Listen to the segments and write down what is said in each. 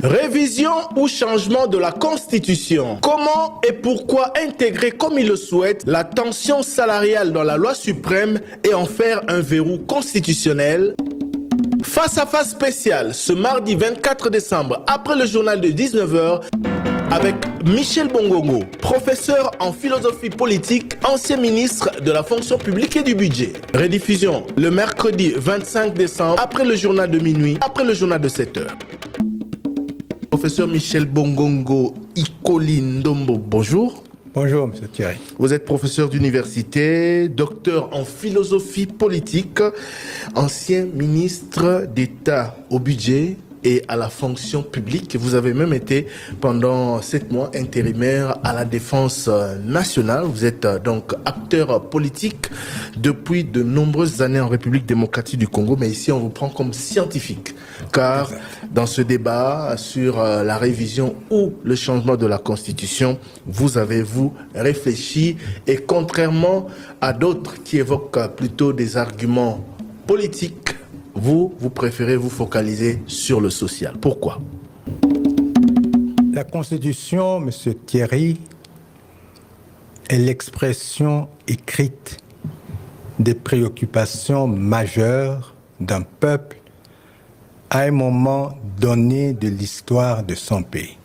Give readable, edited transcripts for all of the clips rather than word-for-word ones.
Révision ou changement de la Constitution. Comment et pourquoi intégrer comme il le souhaite la tension salariale dans la loi suprême et en faire un verrou constitutionnel? Face à face spécial ce mardi 24 décembre après le journal de 19h avec Michel Bongongo, professeur en philosophie politique, ancien ministre de la fonction publique et du budget. Rediffusion le mercredi 25 décembre après le journal de minuit, après le journal de 7h. Professeur Michel Bongongo Ikolindombo, bonjour. Bonjour, M. Thierry. Vous êtes professeur d'université, docteur en philosophie politique, ancien ministre d'État au budget et à la fonction publique. Vous avez même été pendant 7 mois intérimaire à la défense nationale. Vous êtes donc acteur politique depuis de nombreuses années en République démocratique du Congo, mais ici on vous prend comme scientifique, car dans ce débat sur la révision ou le changement de la Constitution, vous avez réfléchi et contrairement à d'autres qui évoquent plutôt des arguments politiques, vous préférez vous focaliser sur le social. Pourquoi? La Constitution, M. Thierry, est l'expression écrite des préoccupations majeures d'un peuple à un moment donné de l'histoire de son pays.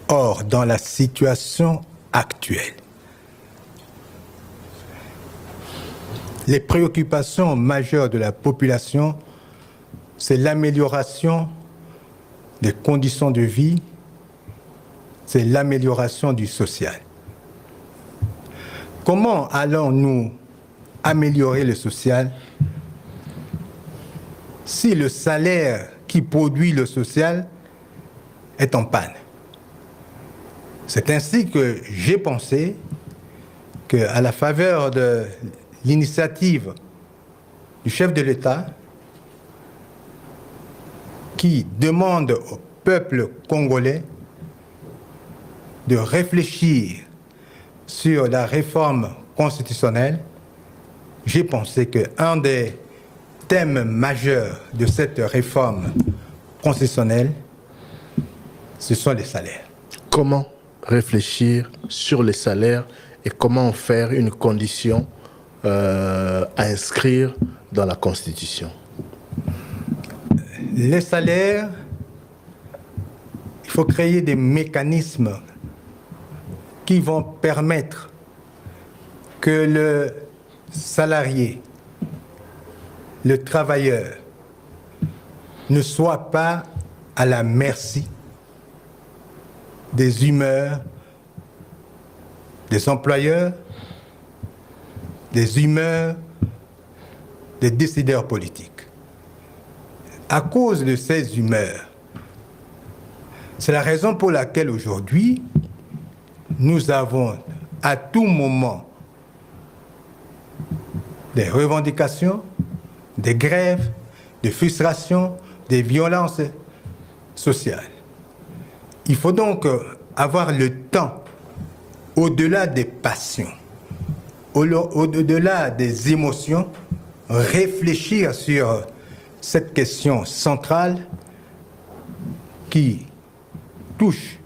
Or, dans la situation actuelle, les préoccupations majeures de la population, c'est l'amélioration des conditions de vie, c'est l'amélioration du social. Comment allons-nous améliorer le social si le salaire qui produit le social est en panne? C'est ainsi que j'ai pensé qu'à la faveur de l'initiative du chef de l'État qui demande au peuple congolais de réfléchir sur la réforme constitutionnelle, j'ai pensé qu'un des thèmes majeurs de cette réforme constitutionnelle, ce sont les salaires. Comment réfléchir sur les salaires et comment en faire une condition à inscrire dans la Constitution? Les salaires, il faut créer des mécanismes qui vont permettre que le salarié, le travailleur, ne soit pas à la merci des humeurs des employeurs, des humeurs des décideurs politiques. À cause de ces humeurs, c'est la raison pour laquelle aujourd'hui, nous avons à tout moment des revendications, des grèves, des frustrations, des violences sociales. Il faut donc avoir le temps, au-delà des passions, au-delà des émotions, réfléchir sur cette question centrale qui touche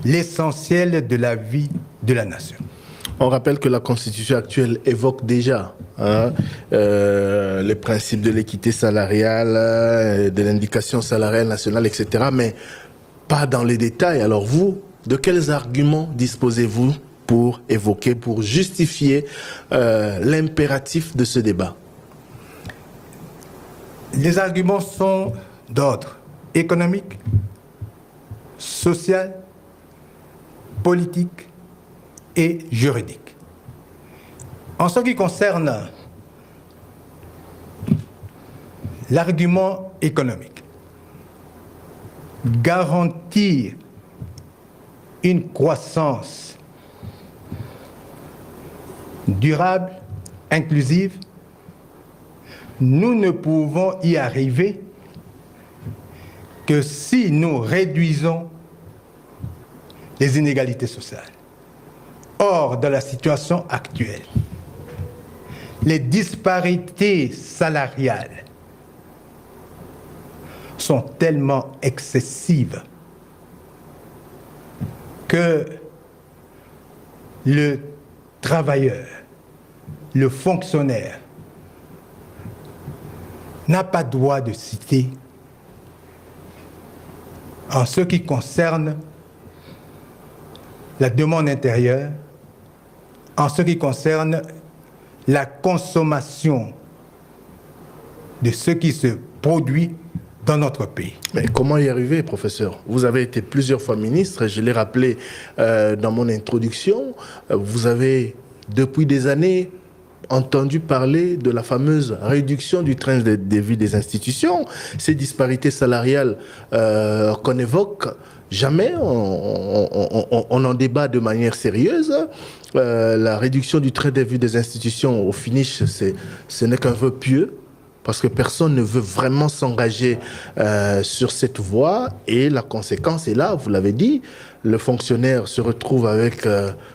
l'essentiel de la vie de la nation. On rappelle que la Constitution actuelle évoque déjà les principes de l'équité salariale, de l'indication salariale nationale, etc., mais pas dans les détails. Alors vous, de quels arguments disposez-vous pour évoquer, pour justifier l'impératif de ce débat? Les arguments sont d'ordre économique, social, politique et juridique. En ce qui concerne l'argument économique, garantir une croissance durable, inclusive, nous ne pouvons y arriver que si nous réduisons les inégalités sociales. Or, dans la situation actuelle, les disparités salariales sont tellement excessives que le travailleur, le fonctionnaire, n'a pas droit de citer en ce qui concerne la demande intérieure, en ce qui concerne la consommation de ce qui se produit dans notre pays. Mais comment y arriver, professeur? Vous avez été plusieurs fois ministre, je l'ai rappelé dans mon introduction. Vous avez, depuis des années, entendu parler de la fameuse réduction du train de vie des institutions. Ces disparités salariales qu'on évoque, jamais on en débat de manière sérieuse. La réduction du train de vie des institutions, au finish, ce n'est qu'un vœu pieux, parce que personne ne veut vraiment s'engager sur cette voie, et la conséquence est là, vous l'avez dit, le fonctionnaire se retrouve avec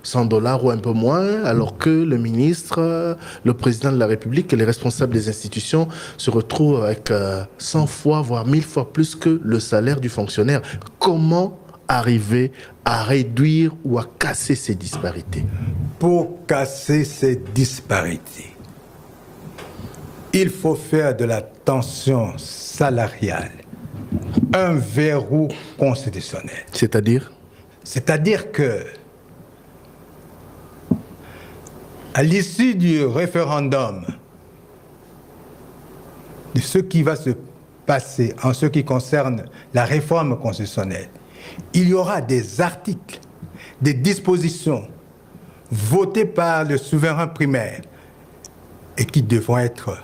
100 $ ou un peu moins, alors que le ministre, le président de la République et les responsables des institutions se retrouvent avec 100 fois, voire 1000 fois plus que le salaire du fonctionnaire. Comment arriver à réduire ou à casser ces disparités? Pour casser ces disparités, il faut faire de la tension salariale un verrou constitutionnel. C'est-à-dire? C'est-à-dire que, à l'issue du référendum, de ce qui va se passer en ce qui concerne la réforme constitutionnelle, il y aura des articles, des dispositions votées par le souverain primaire et qui devront être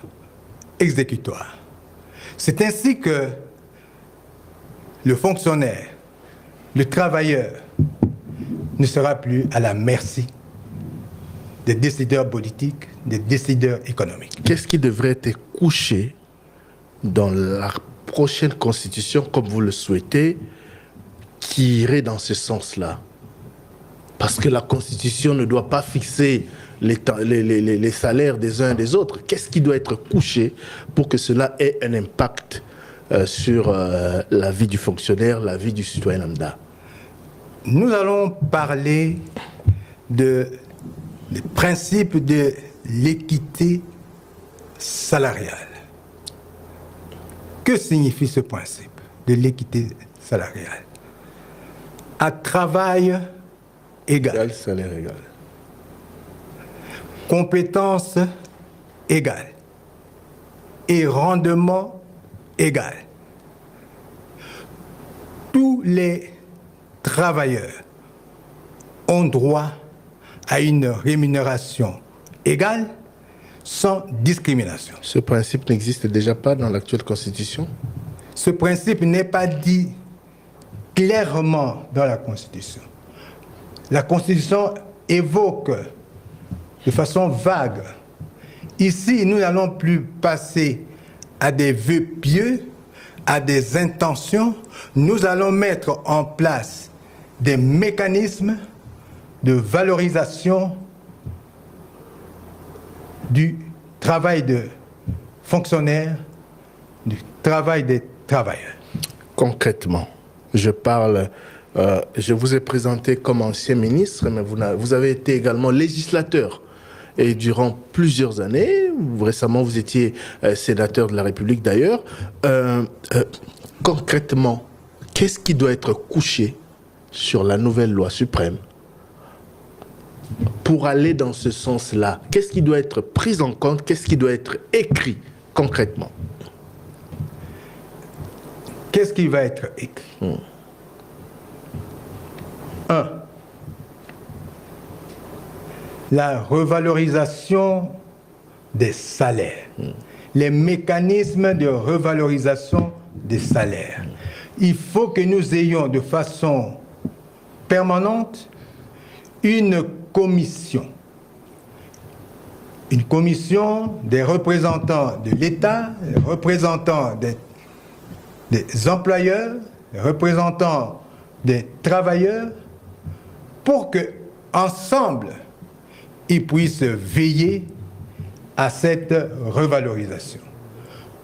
exécutoires. C'est ainsi que le fonctionnaire, le travailleur, ne sera plus à la merci des décideurs politiques, des décideurs économiques. Qu'est-ce qui devrait être couché dans la prochaine constitution, comme vous le souhaitez, qui irait dans ce sens-là? Parce que la constitution ne doit pas fixer les salaires des uns et des autres. Qu'est-ce qui doit être couché pour que cela ait un impact sur la vie du fonctionnaire, la vie du citoyen lambda? Nous allons parler des principes de l'équité salariale. Que signifie ce principe de l'équité salariale? À travail égal, salaire égal. Compétence égale et rendement égal. Tous les travailleurs ont droit à une rémunération égale sans discrimination. Ce principe n'existe déjà pas dans l'actuelle Constitution? Ce principe n'est pas dit clairement dans la Constitution. La Constitution évoque de façon vague. Ici, nous n'allons plus passer à des vœux pieux, à des intentions. Nous allons mettre en place des mécanismes de valorisation du travail de fonctionnaires, du travail des travailleurs. Concrètement, je vous ai présenté comme ancien ministre, mais vous avez été également législateur. Et durant plusieurs années, récemment vous étiez sénateur de la République d'ailleurs, concrètement, qu'est-ce qui doit être couché sur la nouvelle loi suprême pour aller dans ce sens-là? Qu'est-ce qui doit être pris en compte? Qu'est-ce qui doit être écrit concrètement? Qu'est-ce qui va être écrit? 1. La revalorisation des salaires. Les mécanismes de revalorisation des salaires. Il faut que nous ayons de façon permanente une commission des représentants de l'État, des représentants des employeurs, des représentants des travailleurs, pour que ensemble ils puissent veiller à cette revalorisation.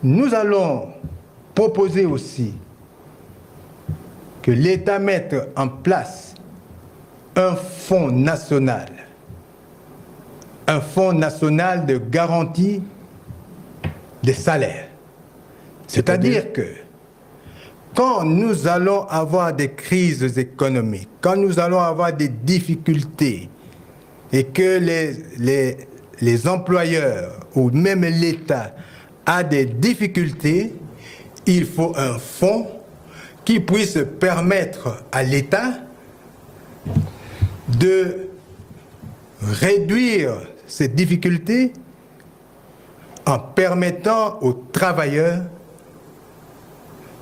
Nous allons proposé aussi que l'État mette en place un fonds national de garantie des salaires. C'est-à-dire que quand nous allons avoir des crises économiques, quand nous allons avoir des difficultés et que les employeurs ou même l'État a des difficultés, il faut un fonds qui puisse permettre à l'État de réduire ces difficultés en permettant aux travailleurs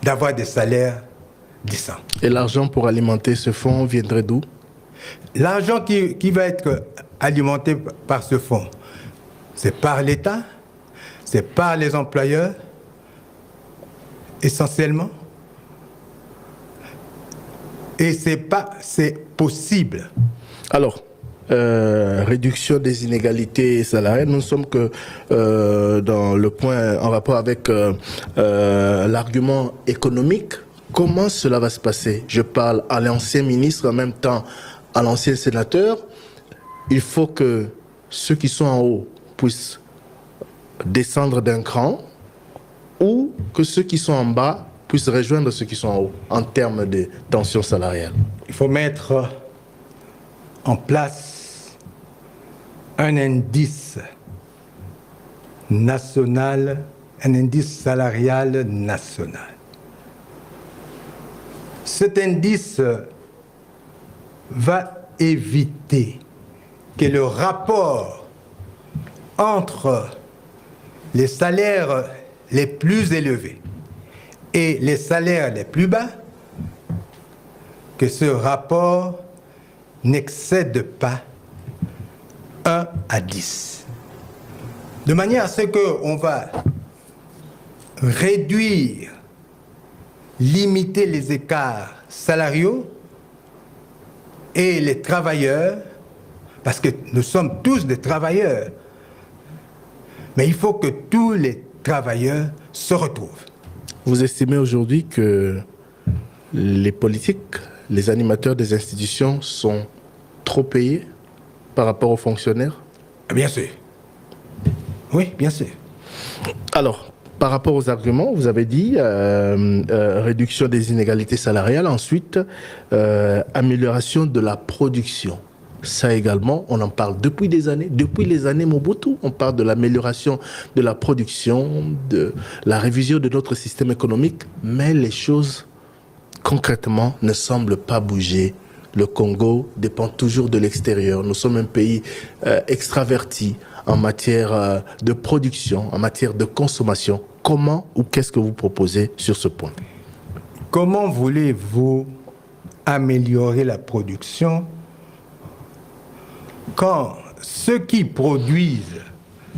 d'avoir des salaires décents. Et l'argent pour alimenter ce fonds viendrait d'où? L'argent qui va être alimenté par ce fonds, c'est par l'État, c'est par les employeurs, essentiellement. Et c'est possible. Alors, réduction des inégalités salariales, nous ne sommes que dans le point en rapport avec l'argument économique. Comment cela va se passer? Je parle à l'ancien ministre, en même temps à l'ancien sénateur. Il faut que ceux qui sont en haut puissent descendre d'un cran, ou que ceux qui sont en bas puissent rejoindre ceux qui sont en haut en termes de tension salariale. Il faut mettre en place un indice national, un indice salarial national. Cet indice va éviter que le rapport entre les salaires les plus élevés et les salaires les plus bas, que ce rapport n'excède pas 1 à 10. De manière à ce qu'on va réduire, limiter les écarts salariaux et les travailleurs, parce que nous sommes tous des travailleurs, mais il faut que tous les travailleurs se retrouvent. Vous estimez aujourd'hui que les politiques, les animateurs des institutions sont trop payés par rapport aux fonctionnaires? Bien sûr. Oui, bien sûr. Alors, par rapport aux arguments, vous avez dit réduction des inégalités salariales, ensuite amélioration de la production. Ça également, on en parle depuis des années. Depuis les années Mobutu, on parle de l'amélioration de la production, de la révision de notre système économique, mais les choses concrètement ne semblent pas bouger. Le Congo dépend toujours de l'extérieur. Nous sommes un pays extraverti en matière de production, en matière de consommation. Comment ou qu'est-ce que vous proposez sur ce point? Comment voulez-vous améliorer la production quand ceux qui produisent,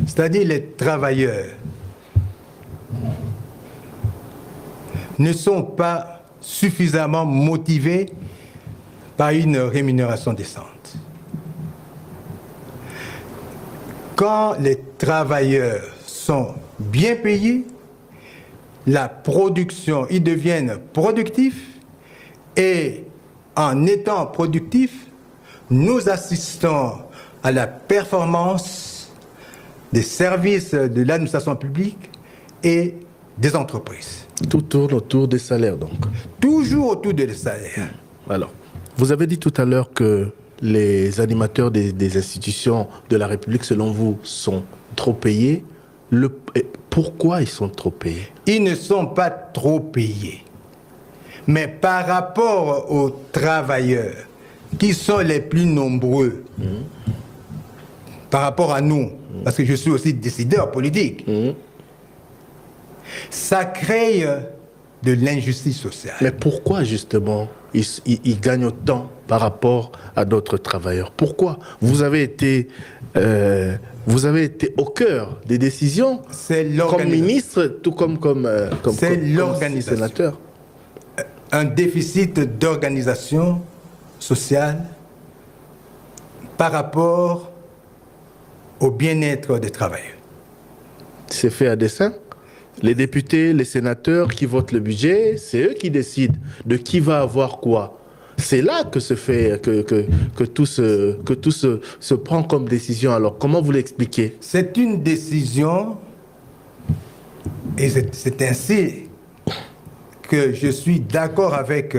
c'est-à-dire les travailleurs, ne sont pas suffisamment motivés par une rémunération décente? Quand les travailleurs sont bien payés, la production, ils deviennent productifs, et en étant productifs, nous assistons à la performance des services de l'administration publique et des entreprises. Tout tourne autour des salaires, donc. Toujours autour des salaires. Alors, vous avez dit tout à l'heure que les animateurs des institutions de la République, selon vous, sont trop payés. Pourquoi ils sont trop payés? Ils ne sont pas trop payés. Mais par rapport aux travailleurs, qui sont les plus nombreux, par rapport à nous, parce que je suis aussi décideur politique, ça crée de l'injustice sociale. Mais pourquoi justement ils gagnent autant par rapport à d'autres travailleurs? Pourquoi? Vous avez été au cœur des décisions comme ministre, tout comme sénateur. Un déficit d'organisation sociale par rapport au bien-être des travailleurs. C'est fait à dessein? Les députés, les sénateurs qui votent le budget, c'est eux qui décident de qui va avoir quoi. C'est là que tout se prend comme décision. Alors, comment vous l'expliquez? C'est une décision, et c'est ainsi que je suis d'accord avec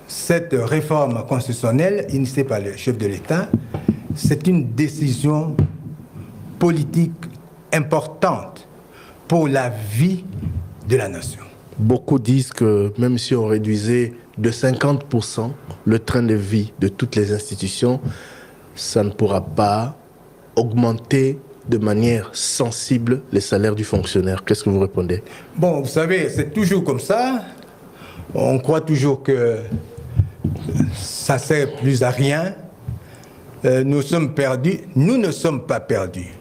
cette réforme constitutionnelle initiée par le chef de l'État. C'est une décision politique importante pour la vie de la nation. Beaucoup disent que même si on réduisait de 50% le train de vie de toutes les institutions, ça ne pourra pas augmenter de manière sensible les salaires du fonctionnaire. Qu'est-ce que vous répondez? Bon, vous savez, c'est toujours comme ça. On croit toujours que ça ne sert plus à rien. Nous sommes perdus. Nous ne sommes pas perdus.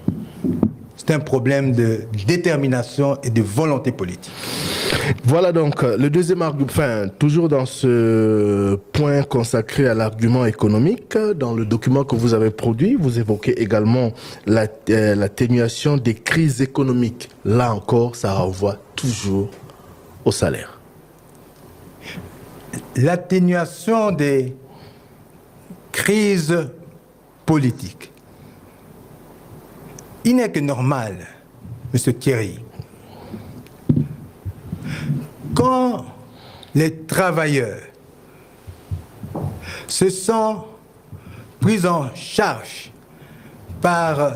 C'est un problème de détermination et de volonté politique. Voilà donc le deuxième argument, enfin, toujours dans ce point consacré à l'argument économique, dans le document que vous avez produit, vous évoquez également l'atténuation des crises économiques. Là encore, ça renvoie toujours au salaire. L'atténuation des crises politiques. Il n'est que normal, M. Thierry, quand les travailleurs se sont pris en charge par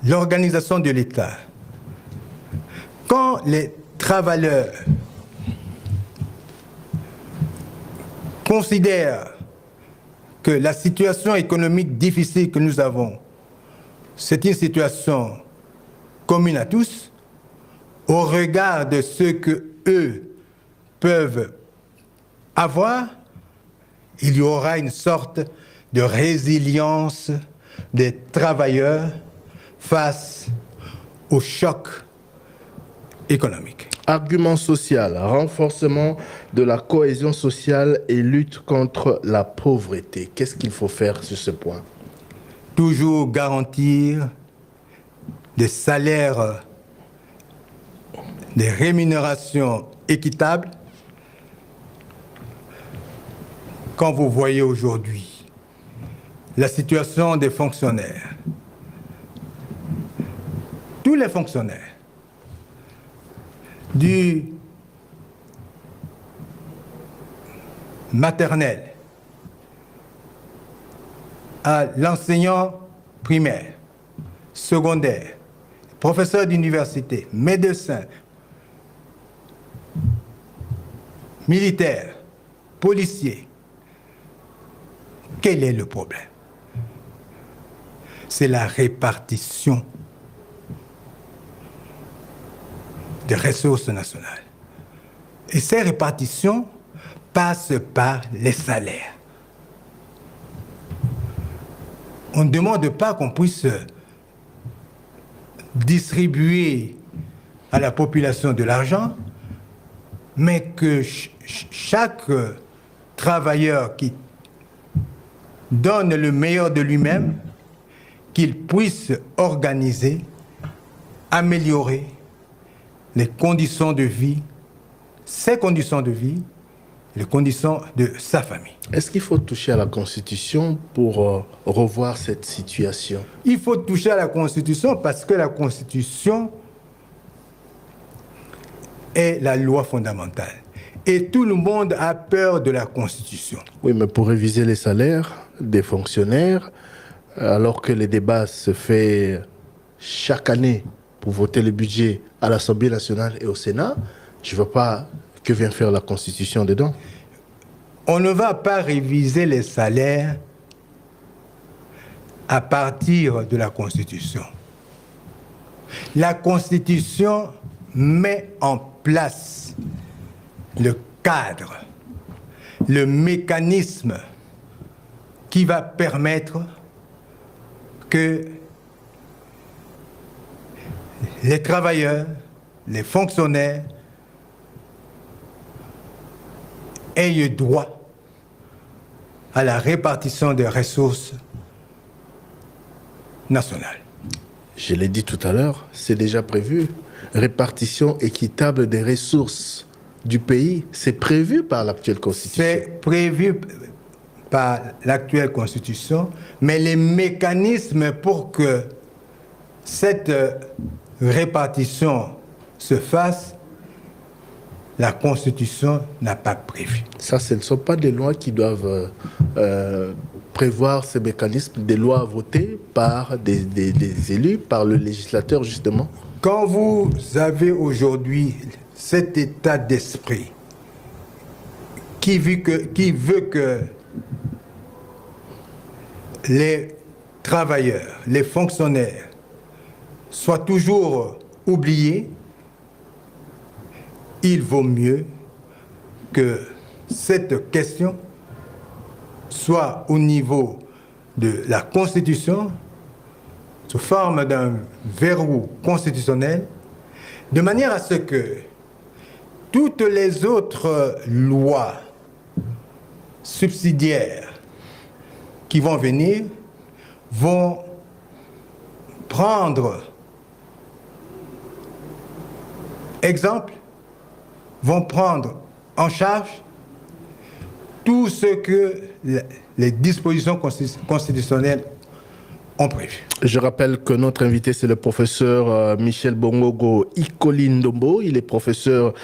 l'organisation de l'État, quand les travailleurs considèrent que la situation économique difficile que nous avons, c'est une situation commune à tous, au regard de ce que eux peuvent avoir, il y aura une sorte de résilience des travailleurs face au choc économique. Argument social, renforcement de la cohésion sociale et lutte contre la pauvreté. Qu'est-ce qu'il faut faire sur ce point? Toujours garantir des salaires, des rémunérations équitables. Quand vous voyez aujourd'hui la situation des fonctionnaires, tous les fonctionnaires, du maternel à l'enseignant primaire, secondaire, professeur d'université, médecin, militaire, policier. Quel est le problème? C'est la répartition des ressources nationales. Et ces répartitions passent par les salaires. On ne demande pas qu'on puisse distribuer à la population de l'argent, mais que chaque travailleur qui donne le meilleur de lui-même, qu'il puisse organiser, améliorer les conditions de vie, ses conditions de vie, les conditions de sa famille. Est-ce qu'il faut toucher à la Constitution pour revoir cette situation? Il faut toucher à la Constitution parce que la Constitution est la loi fondamentale. Et tout le monde a peur de la Constitution. Oui, mais pour réviser les salaires des fonctionnaires, alors que les débats se font chaque année pour voter le budget à l'Assemblée nationale et au Sénat, je ne vois pas que vient faire la Constitution dedans. On ne va pas réviser les salaires à partir de la Constitution. La Constitution met en place le cadre, le mécanisme qui va permettre que les travailleurs, les fonctionnaires aient droit à la répartition des ressources nationales. Je l'ai dit tout à l'heure, c'est déjà prévu répartition équitable des ressources du pays. C'est prévu par l'actuelle Constitution. C'est prévu par l'actuelle Constitution, mais les mécanismes pour que cette répartition se fasse, la Constitution n'a pas prévu. Ça, ce ne sont pas des lois qui doivent prévoir ces mécanismes, des lois votées par des élus, par le législateur, justement. Quand vous avez aujourd'hui cet état d'esprit qui veut que les travailleurs, les fonctionnaires soient toujours oubliés, il vaut mieux que cette question soit au niveau de la Constitution, sous forme d'un verrou constitutionnel, de manière à ce que toutes les autres lois subsidiaires qui vont venir vont prendre exemple, vont prendre en charge tout ce que les dispositions constitutionnelles ont prévu. Je rappelle que notre invité, c'est le professeur Michel Bongogo Ikolindombo. Il est professeur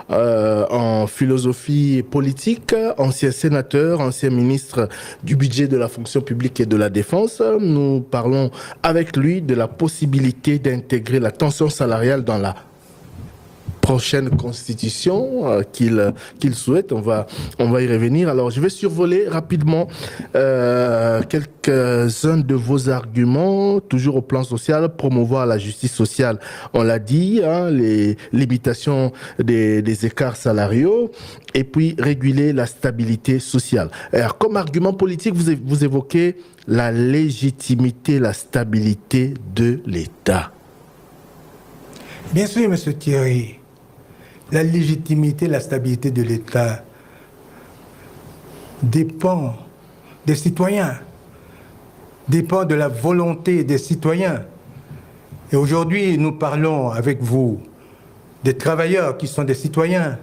en philosophie politique, ancien sénateur, ancien ministre du budget, de la fonction publique et de la défense. Nous parlons avec lui de la possibilité d'intégrer la tension salariale dans la prochaine constitution qu'il souhaite. On va y revenir. Alors, je vais survoler rapidement quelques-uns de vos arguments, toujours au plan social, promouvoir la justice sociale. On l'a dit, les limitations des écarts salariaux, et puis réguler la stabilité sociale. Alors, comme argument politique, vous évoquez la légitimité, la stabilité de l'État. Bien sûr, M. Thierry. La légitimité, la stabilité de l'État dépend des citoyens, dépend de la volonté des citoyens. Et aujourd'hui, nous parlons avec vous des travailleurs qui sont des citoyens.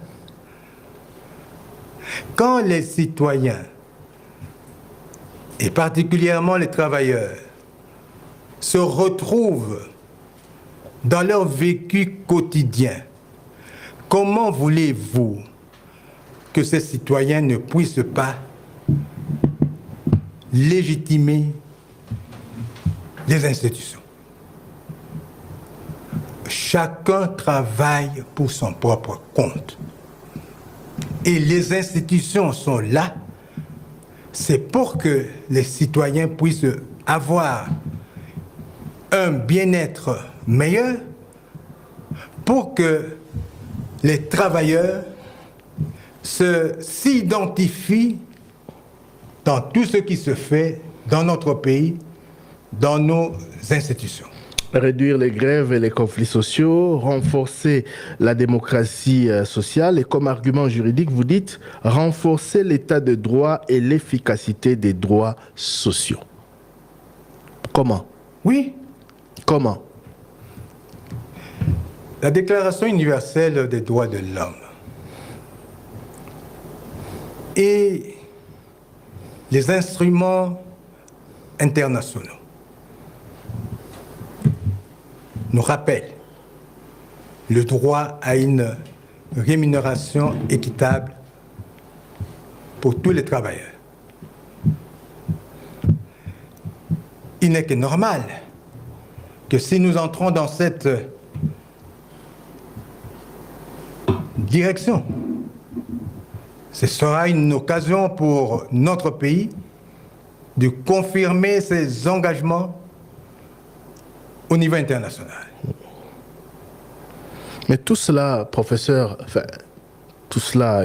Quand les citoyens, et particulièrement les travailleurs, se retrouvent dans leur vécu quotidien, comment voulez-vous que ces citoyens ne puissent pas légitimer les institutions? Chacun travaille pour son propre compte. Et les institutions sont là, c'est pour que les citoyens puissent avoir un bien-être meilleur, pour que les travailleurs s'identifient dans tout ce qui se fait dans notre pays, dans nos institutions. Réduire les grèves et les conflits sociaux, renforcer la démocratie sociale, et comme argument juridique, vous dites renforcer l'état de droit et l'efficacité des droits sociaux. Comment? Oui. Comment? La Déclaration universelle des droits de l'homme et les instruments internationaux nous rappellent le droit à une rémunération équitable pour tous les travailleurs. Il n'est que normal que si nous entrons dans cette direction, ce sera une occasion pour notre pays de confirmer ses engagements au niveau international. Mais tout cela, professeur, tout cela,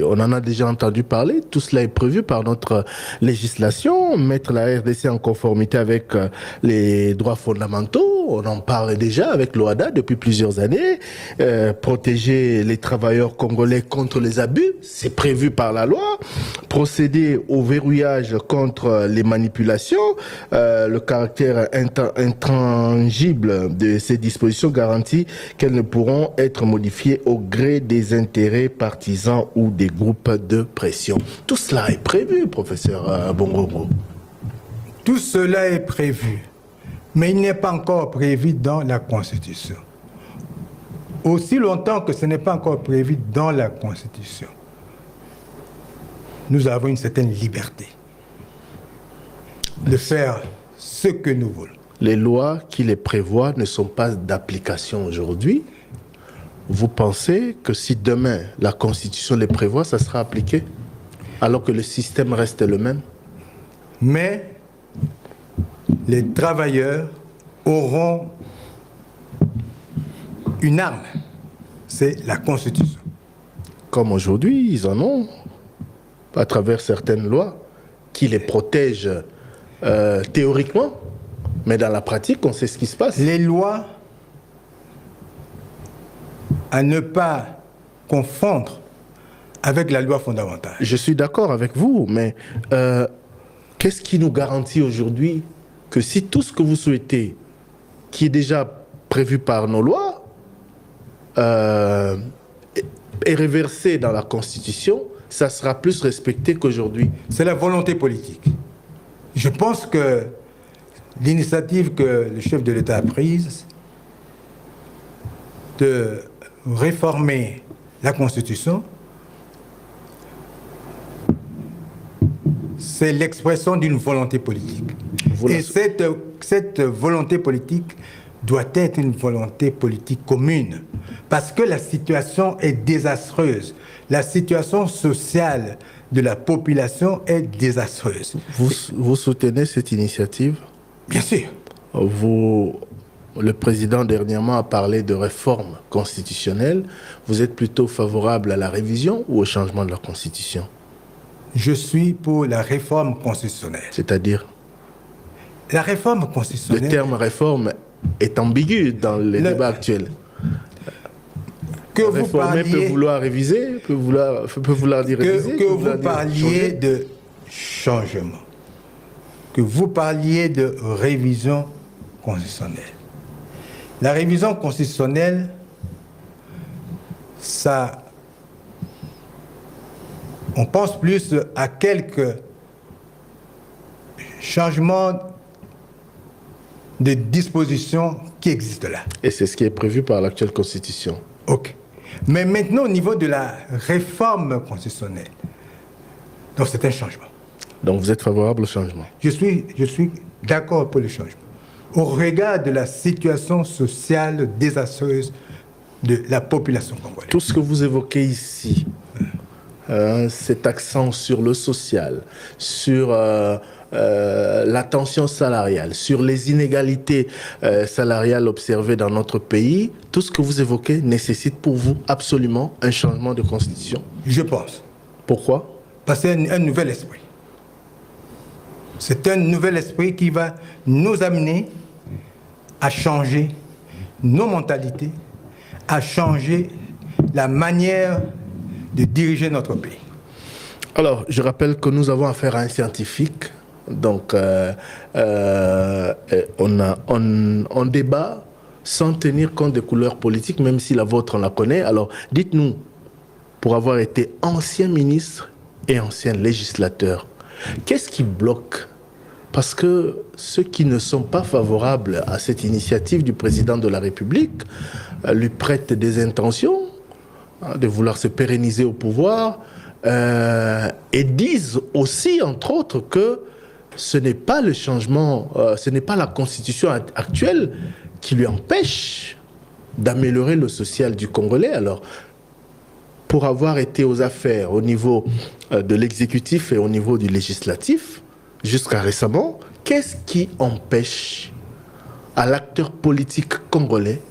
on en a déjà entendu parler, tout cela est prévu par notre législation, mettre la RDC en conformité avec les droits fondamentaux. on en parle déjà avec l'OHADA depuis plusieurs années. Protéger les travailleurs congolais contre les abus, c'est prévu par la loi. Procéder au verrouillage contre les manipulations, le caractère intangible de ces dispositions garantit qu'elles ne pourront être modifiées au gré des intérêts partisans ou des groupes de pression. Tout cela est prévu, professeur Bongongo. Tout cela est prévu, mais il n'est pas encore prévu dans la Constitution. Aussi longtemps que ce n'est pas encore prévu dans la Constitution, nous avons une certaine liberté de faire ce que nous voulons. Les lois qui les prévoient ne sont pas d'application aujourd'hui. Vous pensez que si demain la Constitution les prévoit, ça sera appliqué, alors que le système reste le même? Mais les travailleurs auront une arme, c'est la Constitution. Comme aujourd'hui, ils en ont, à travers certaines lois, qui les protègent théoriquement, mais dans la pratique, on sait ce qui se passe. Les lois à ne pas confondre avec la loi fondamentale. Je suis d'accord avec vous, mais qu'est-ce qui nous garantit aujourd'hui que si tout ce que vous souhaitez, qui est déjà prévu par nos lois, est réversé dans la Constitution, ça sera plus respecté qu'aujourd'hui? C'est la volonté politique. Je pense que l'initiative que le chef de l'État a prise de réformer la Constitution, c'est l'expression d'une volonté politique. Et cette volonté politique doit être une volonté politique commune, parce que la situation est désastreuse. La situation sociale de la population est désastreuse. Vous soutenez cette initiative? Bien sûr. Le président dernièrement a parlé de réforme constitutionnelle. Vous êtes plutôt favorable à la révision ou au changement de la Constitution? Je suis pour la réforme constitutionnelle. C'est-à-dire? La réforme constitutionnelle... Le terme réforme est ambigu dans les débats actuels. Que vous parliez... peut vouloir réviser, peut vouloir dire réviser. Que vous parliez de changement. Que vous parliez de révision constitutionnelle. La révision constitutionnelle, ça... On pense plus à quelques changements de dispositions qui existent là. Et c'est ce qui est prévu par l'actuelle Constitution. Ok. Mais maintenant, au niveau de la réforme constitutionnelle, donc c'est un changement. Donc vous êtes favorable au changement? Je suis d'accord pour le changement. Au regard de la situation sociale désastreuse de la population congolaise. Tout ce que vous évoquez ici, cet accent sur le social, sur la tension salariale, sur les inégalités salariales observées dans notre pays, tout ce que vous évoquez nécessite pour vous absolument un changement de constitution? Je pense. Pourquoi? Parce que c'est un nouvel esprit. C'est un nouvel esprit qui va nous amener à changer nos mentalités, à changer la manière de diriger notre pays. Alors, je rappelle que nous avons affaire à un scientifique. Donc, on débat sans tenir compte des couleurs politiques, même si la vôtre, on la connaît. Alors, dites-nous, pour avoir été ancien ministre et ancien législateur, qu'est-ce qui bloque? Parce que ceux qui ne sont pas favorables à cette initiative du président de la République lui prêtent des intentions de vouloir se pérenniser au pouvoir et disent aussi, entre autres, que ce n'est pas le changement, ce n'est pas la constitution actuelle qui lui empêche d'améliorer le social du Congolais. Alors, pour avoir été aux affaires au niveau de l'exécutif et au niveau du législatif, jusqu'à récemment, qu'est-ce qui empêche à l'acteur politique congolais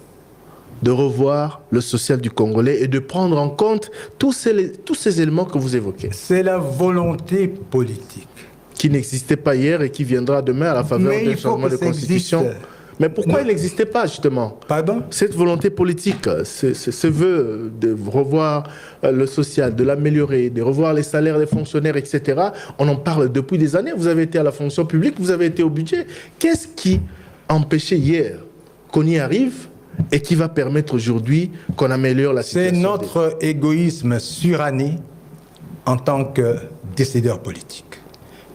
de revoir le social du Congolais et de prendre en compte tous ces éléments que vous évoquez? C'est la volonté politique. Qui n'existait pas hier et qui viendra demain à la faveur d'un changement de constitution Mais pourquoi il n'existait pas, justement? Pardon? Cette volonté politique, ce vœu de revoir le social, de l'améliorer, de revoir les salaires des fonctionnaires, etc., on en parle depuis des années. Vous avez été à la fonction publique, vous avez été au budget. Qu'est-ce qui empêchait hier qu'on y arrive et qui va permettre aujourd'hui qu'on améliore la situation? C'est notre égoïsme suranné en tant que décideurs politiques.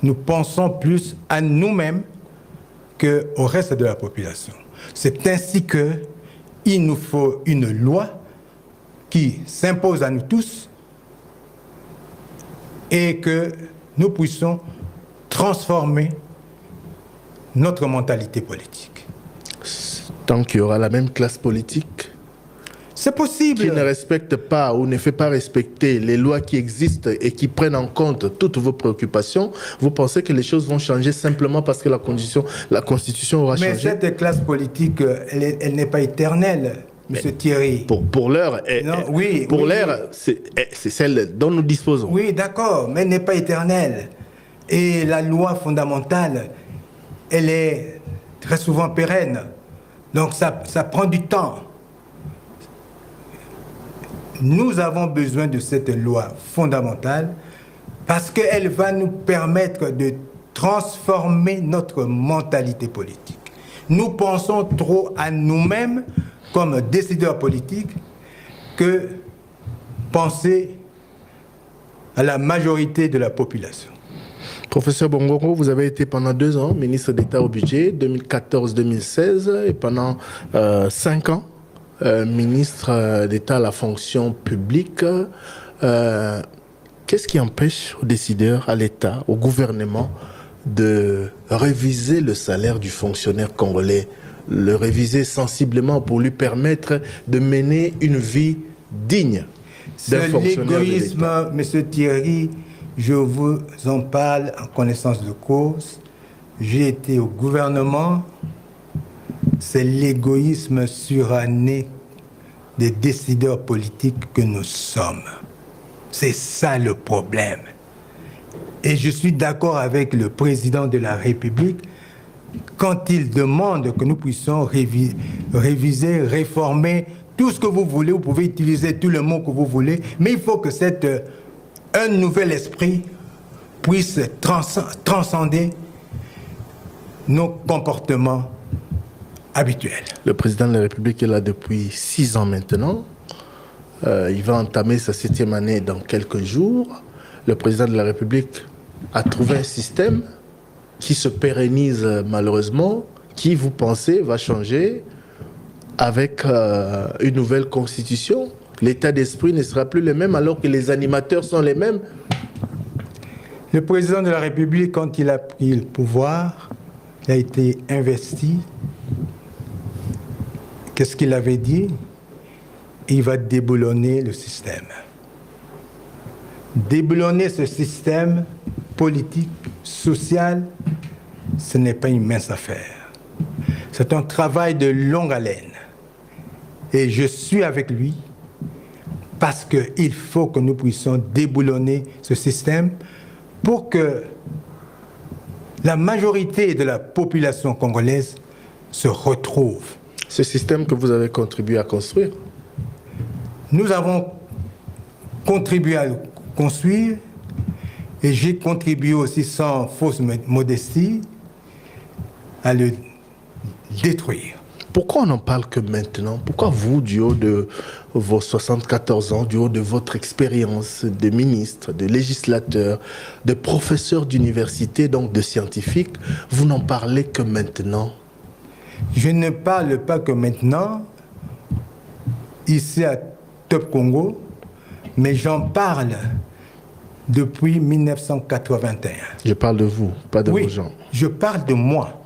Nous pensons plus à nous-mêmes qu'au reste de la population. C'est ainsi qu'il nous faut une loi qui s'impose à nous tous et que nous puissions transformer notre mentalité politique. Tant qu'il y aura la même classe politique C'est possible. qui ne respecte pas ou ne fait pas respecter les lois qui existent et qui prennent en compte toutes vos préoccupations, vous pensez que les choses vont changer simplement parce que la Constitution aura Mais changé? cette classe politique, elle n'est pas éternelle, M. Thierry. Pour l'heure, oui, c'est celle dont nous disposons. Oui, d'accord, mais elle n'est pas éternelle. Et la loi fondamentale, elle est très souvent pérenne. Donc ça prend du temps. Nous avons besoin de cette loi fondamentale parce qu'elle va nous permettre de transformer notre mentalité politique. Nous pensons trop à nous-mêmes comme décideurs politiques que penser à la majorité de la population. Professeur Bongoro, vous avez été pendant 2 ans ministre d'État au budget, 2014-2016, et pendant 5 ans ministre d'État à la fonction publique. Qu'est-ce qui empêche aux décideurs, à l'État, au gouvernement, de réviser le salaire du fonctionnaire congolais, le réviser sensiblement pour lui permettre de mener une vie digne d'un fonctionnaire de l'État? L'égoïsme, M. Thierry, je vous en parle en connaissance de cause. J'ai été au gouvernement. C'est l'égoïsme suranné des décideurs politiques que nous sommes. C'est ça le problème. Et je suis d'accord avec le président de la République quand il demande que nous puissions réviser, réformer tout ce que vous voulez. Vous pouvez utiliser tous les mots que vous voulez, mais il faut que un nouvel esprit puisse transcender nos comportements habituels. Le président de la République est là depuis 6 ans maintenant. Il va entamer sa 7e année dans quelques jours. Le président de la République a trouvé un système qui se pérennise malheureusement, qui, vous pensez, va changer avec une nouvelle constitution. L'état d'esprit ne sera plus le même alors que les animateurs sont les mêmes. Le président de la République, quand il a pris le pouvoir, il a été investi. Qu'est-ce qu'il avait dit? Il va déboulonner le système. Déboulonner ce système politique, social, ce n'est pas une mince affaire. C'est un travail de longue haleine. Et je suis avec lui parce qu'il faut que nous puissions déboulonner ce système pour que la majorité de la population congolaise se retrouve. Ce système que vous avez contribué à construire? Nous avons contribué à le construire et j'ai contribué aussi sans fausse modestie à le détruire. Pourquoi on n'en parle que maintenant? Pourquoi vous, du haut de vos 74 ans, du haut de votre expérience de ministre, de législateur, de professeur d'université, donc de scientifique, vous n'en parlez que maintenant? Je ne parle pas que maintenant, ici à Top Congo, mais j'en parle depuis 1981. Je parle de vous, pas de vos gens. Je parle de moi.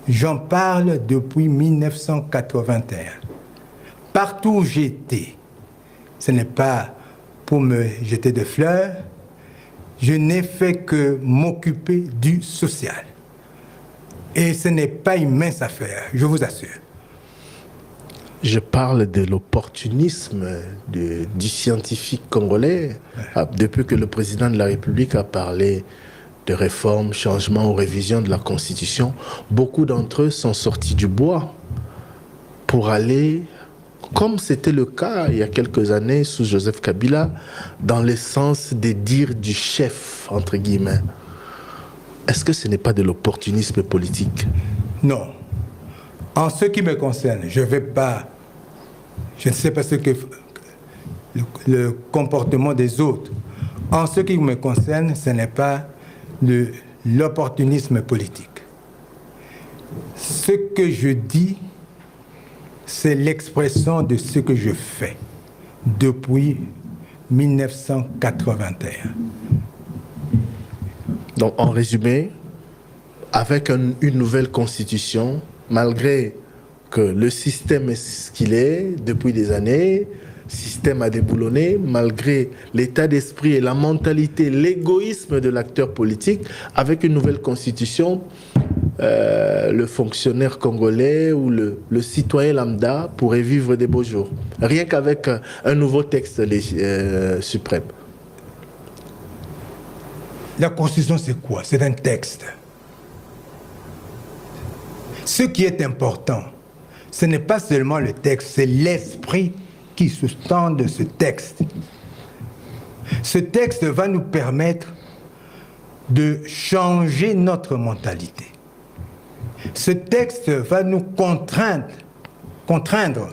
J'en parle depuis 1981. Partout où j'étais, ce n'est pas pour me jeter des fleurs, je n'ai fait que m'occuper du social. Et ce n'est pas une mince affaire, je vous assure. Je parle de l'opportunisme du scientifique congolais. Depuis que le président de la République a parlé de réformes, changements ou révisions de la Constitution, beaucoup d'entre eux sont sortis du bois pour aller, comme c'était le cas il y a quelques années sous Joseph Kabila, dans le sens des dires du chef, entre guillemets. Est-ce que ce n'est pas de l'opportunisme politique? Non. En ce qui me concerne, je ne sais pas ce que le comportement des autres. En ce qui me concerne, ce n'est pas de l'opportunisme politique. Ce que je dis, c'est l'expression de ce que je fais depuis 1981. Donc, en résumé, avec une nouvelle constitution, malgré que le système est ce qu'il est depuis des années, système a déboulonné, malgré l'état d'esprit et la mentalité, l'égoïsme de l'acteur politique, avec une nouvelle constitution, le fonctionnaire congolais ou le citoyen lambda pourrait vivre des beaux jours. Rien qu'avec un nouveau texte suprême. La Constitution, c'est quoi? C'est un texte. Ce qui est important, ce n'est pas seulement le texte, c'est l'esprit qui sous-tend de ce texte. Ce texte va nous permettre de changer notre mentalité. Ce texte va nous contraindre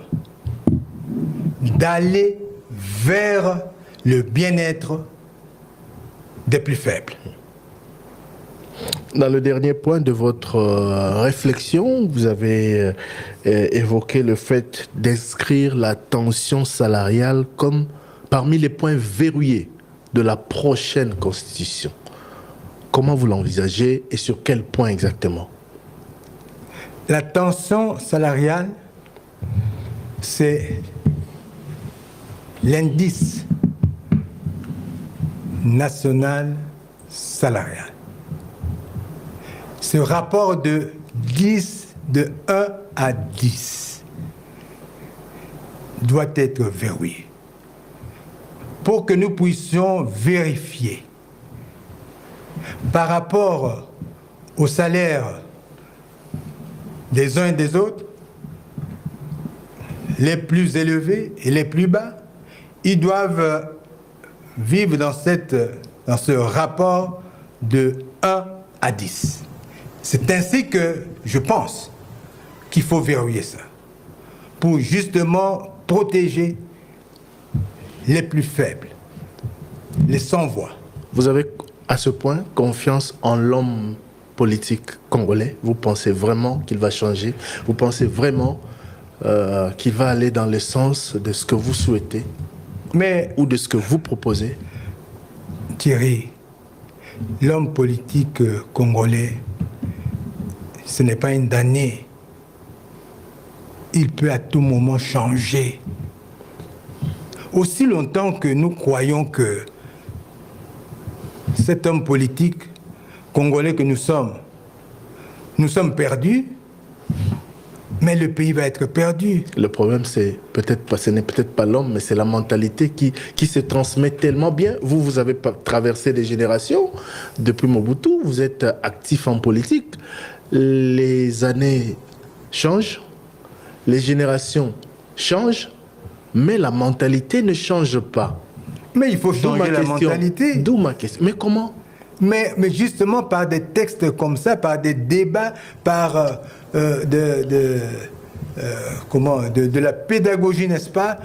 d'aller vers le bien-être des plus faibles. Dans le dernier point de votre réflexion, vous avez évoqué le fait d'inscrire la tension salariale comme parmi les points verrouillés de la prochaine constitution. Comment vous l'envisagez et sur quel point exactement? La tension salariale, c'est l'indice national salarial. Ce rapport de 1 à 10 doit être verrouillé pour que nous puissions vérifier par rapport au salaire des uns et des autres, les plus élevés et les plus bas, ils doivent vivre dans ce rapport de 1 à 10. C'est ainsi que je pense qu'il faut verrouiller ça, pour justement protéger les plus faibles, les sans-voix. Vous avez à ce point confiance en l'homme politique congolais? Vous pensez vraiment qu'il va changer? Vous pensez vraiment qu'il va aller dans le sens de ce que vous souhaitez ou de ce que vous proposez? Thierry, l'homme politique congolais, ce n'est pas une damnée. Il peut à tout moment changer. Aussi longtemps que nous croyons que cet homme politique congolais que nous sommes perdus, mais le pays va être perdu. Le problème, ce n'est peut-être pas l'homme, mais c'est la mentalité qui se transmet tellement bien. Vous avez traversé des générations depuis Mobutu, vous êtes actif en politique. Les années changent, les générations changent, mais la mentalité ne change pas. Mais il faut changer la mentalité. D'où ma question. Mais comment? Mais justement par des textes comme ça, par des débats, par de la pédagogie, n'est-ce pas,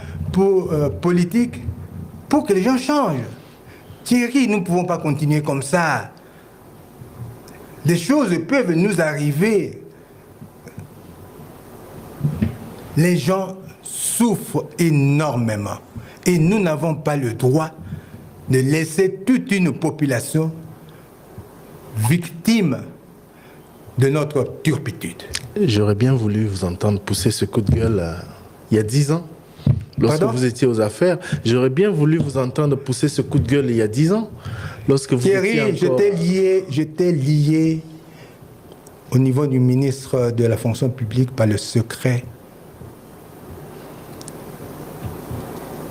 politique, pour que les gens changent. Thierry, nous ne pouvons pas continuer comme ça. Des choses peuvent nous arriver. Les gens souffrent énormément. Et nous n'avons pas le droit de laisser toute une population victime de notre turpitude. J'aurais bien voulu vous entendre pousser ce coup de gueule il y a 10 ans, lorsque vous étiez aux affaires. J'aurais bien voulu vous entendre pousser ce coup de gueule il y a 10 ans, lorsque vous Thierry, étiez encore... j'étais lié au niveau du ministre de la fonction publique par le secret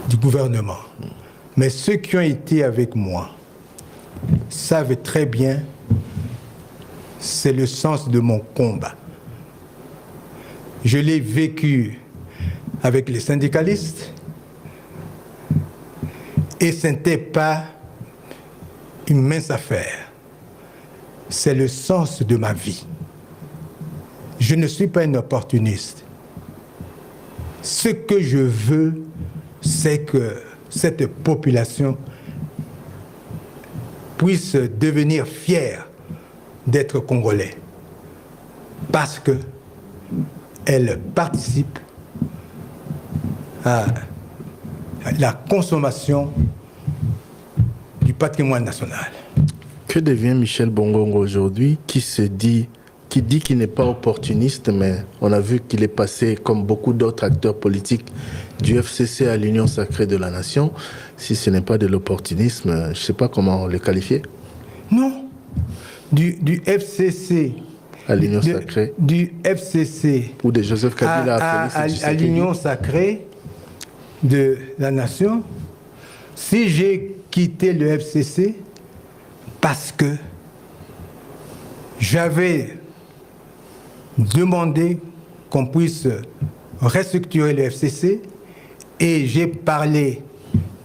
du gouvernement. Mais ceux qui ont été avec moi savent très bien c'est le sens de mon combat. Je l'ai vécu avec les syndicalistes et ce n'était pas une mince affaire. C'est le sens de ma vie. Je ne suis pas un opportuniste. Ce que je veux, c'est que cette population puisse devenir fière d'être congolais parce qu'elle participe à la consommation du patrimoine national. Que devient Michel Bongongo aujourd'hui, qui dit qu'il n'est pas opportuniste, mais on a vu qu'il est passé, comme beaucoup d'autres acteurs politiques, du FCC à l'Union sacrée de la nation. Si ce n'est pas de l'opportunisme, je ne sais pas comment le qualifier. Non, du FCC à l'Union sacrée, du FCC ou de Joseph Kabila à l'Union sacrée de la nation. Si j'ai quitté le FCC parce que j'avais demandé qu'on puisse restructurer le FCC et j'ai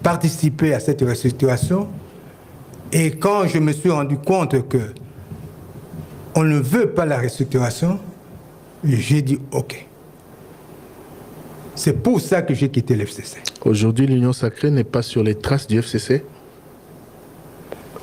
participé à cette restructuration, et quand je me suis rendu compte que on ne veut pas la restructuration, j'ai dit OK. C'est pour ça que j'ai quitté le FCC. Aujourd'hui, l'Union sacrée n'est pas sur les traces du FCC.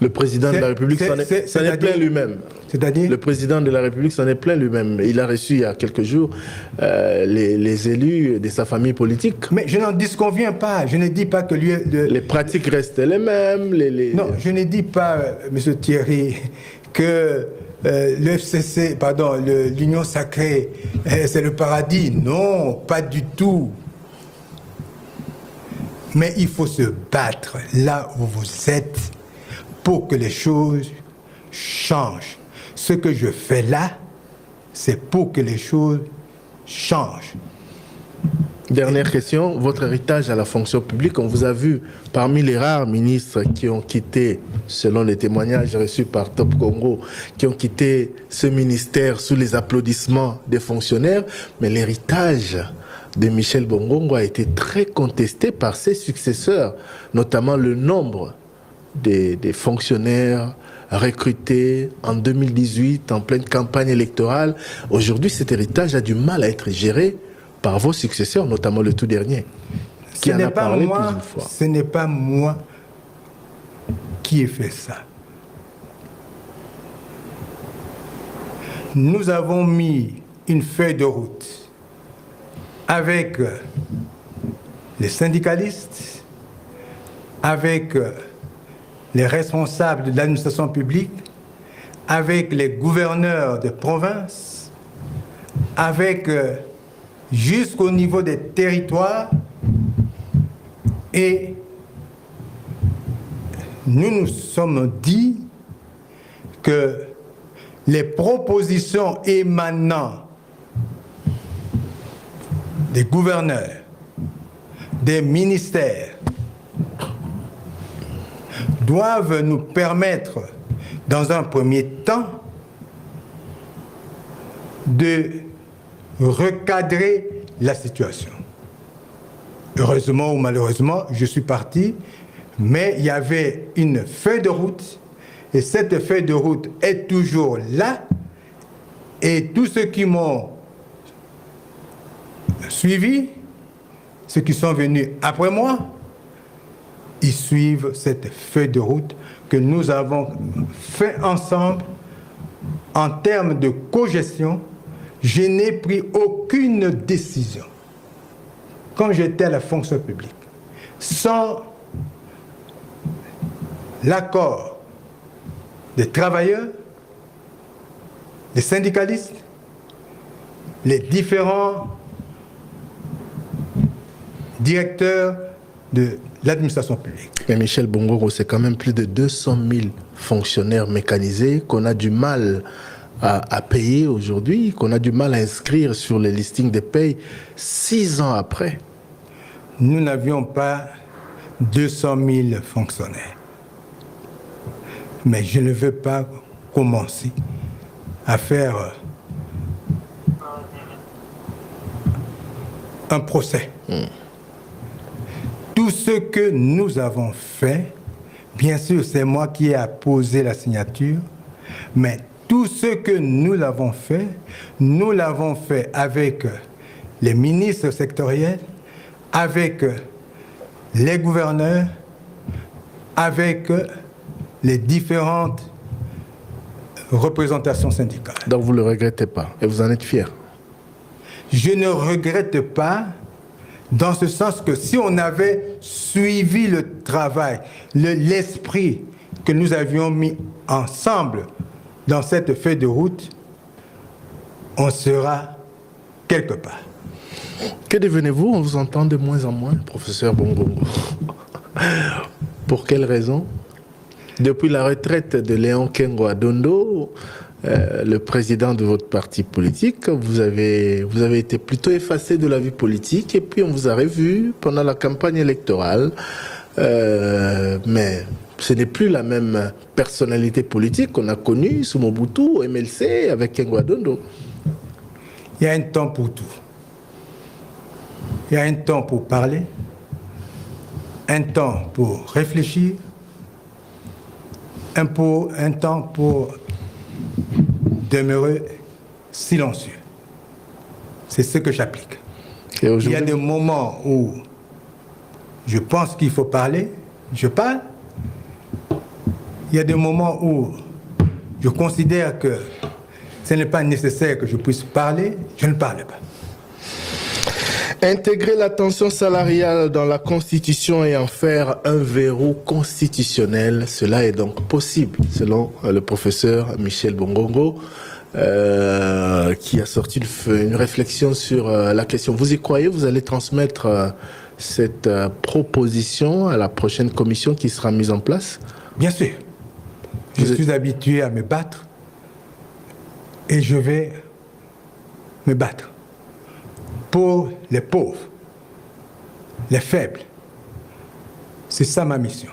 Le président de la République s'en est plein lui-même. C'est-à-dire ? Le président de la République s'en est plein lui-même. Il a reçu il y a quelques jours les élus de sa famille politique. Mais je n'en disconviens pas. Je ne dis pas que lui... Les pratiques restent les mêmes. Non, je ne dis pas, M. Thierry, que le FCC, pardon, l'Union sacrée, c'est le paradis. Non, pas du tout. Mais il faut se battre là où vous êtes pour que les choses changent. Ce que je fais là, c'est pour que les choses changent. Dernière question, votre héritage à la fonction publique, on vous a vu parmi les rares ministres qui ont quitté, selon les témoignages reçus par Top Congo, qui ont quitté ce ministère sous les applaudissements des fonctionnaires, mais l'héritage de Michel Bongongo a été très contesté par ses successeurs, notamment le nombre des fonctionnaires recrutés en 2018 en pleine campagne électorale. Aujourd'hui, cet héritage a du mal à être géré par vos successeurs, notamment le tout dernier, qui en a parlé plusieurs fois. Ce n'est pas moi qui ai fait ça. Nous avons mis une feuille de route avec les syndicalistes, avec les responsables de l'administration publique, avec les gouverneurs de province, avec jusqu'au niveau des territoires, et nous nous sommes dit que les propositions émanant des gouverneurs, des ministères, doivent nous permettre, dans un premier temps, de recadrer la situation. Heureusement ou malheureusement, je suis parti, mais il y avait une feuille de route, et cette feuille de route est toujours là, et tous ceux qui m'ont suivi, ceux qui sont venus après moi, ils suivent cette feuille de route que nous avons fait ensemble en termes de cogestion. Je n'ai pris aucune décision quand j'étais à la fonction publique sans l'accord des travailleurs, des syndicalistes, les différents directeurs de l'administration publique. Mais Michel Bongongo, c'est quand même plus de 200 000 fonctionnaires mécanisés qu'on a du mal à payer aujourd'hui, qu'on a du mal à inscrire sur les listings des payes 6 ans après. Nous n'avions pas 200 000 fonctionnaires. Mais je ne veux pas commencer à faire un procès. Tout ce que nous avons fait, bien sûr, c'est moi qui ai apposé la signature, mais tout ce que nous l'avons fait avec les ministres sectoriels, avec les gouverneurs, avec les différentes représentations syndicales. Donc vous ne le regrettez pas et vous en êtes fier? Je ne regrette pas, dans ce sens que si on avait suivi le travail, l'esprit que nous avions mis ensemble dans cette feuille de route, on sera quelque part. Que devenez-vous? On vous entend de moins en moins, professeur Bongongo. Pour quelle raison? Depuis la retraite de Léon Kengo Adondo, le président de votre parti politique, vous avez été plutôt effacé de la vie politique et puis on vous a revu pendant la campagne électorale. Mais ce n'est plus la même personnalité politique qu'on a connue sous Mobutu, au MLC, avec Kengo Adondo. Il y a un temps pour tout. Il y a un temps pour parler, un temps pour réfléchir, un temps pour demeurer silencieux. C'est ce que j'applique. Il y a des moments où je pense qu'il faut parler, je parle. Il y a des moments où je considère que ce n'est pas nécessaire que je puisse parler, je ne parle pas. Intégrer la tension salariale dans la Constitution et en faire un verrou constitutionnel, cela est donc possible, selon le professeur Michel Bongongo, qui a sorti une réflexion sur la question. Vous y croyez? Vous allez transmettre cette proposition à la prochaine commission qui sera mise en place? Bien sûr. Je suis habitué à me battre et je vais me battre pour les pauvres, les faibles. C'est ça ma mission.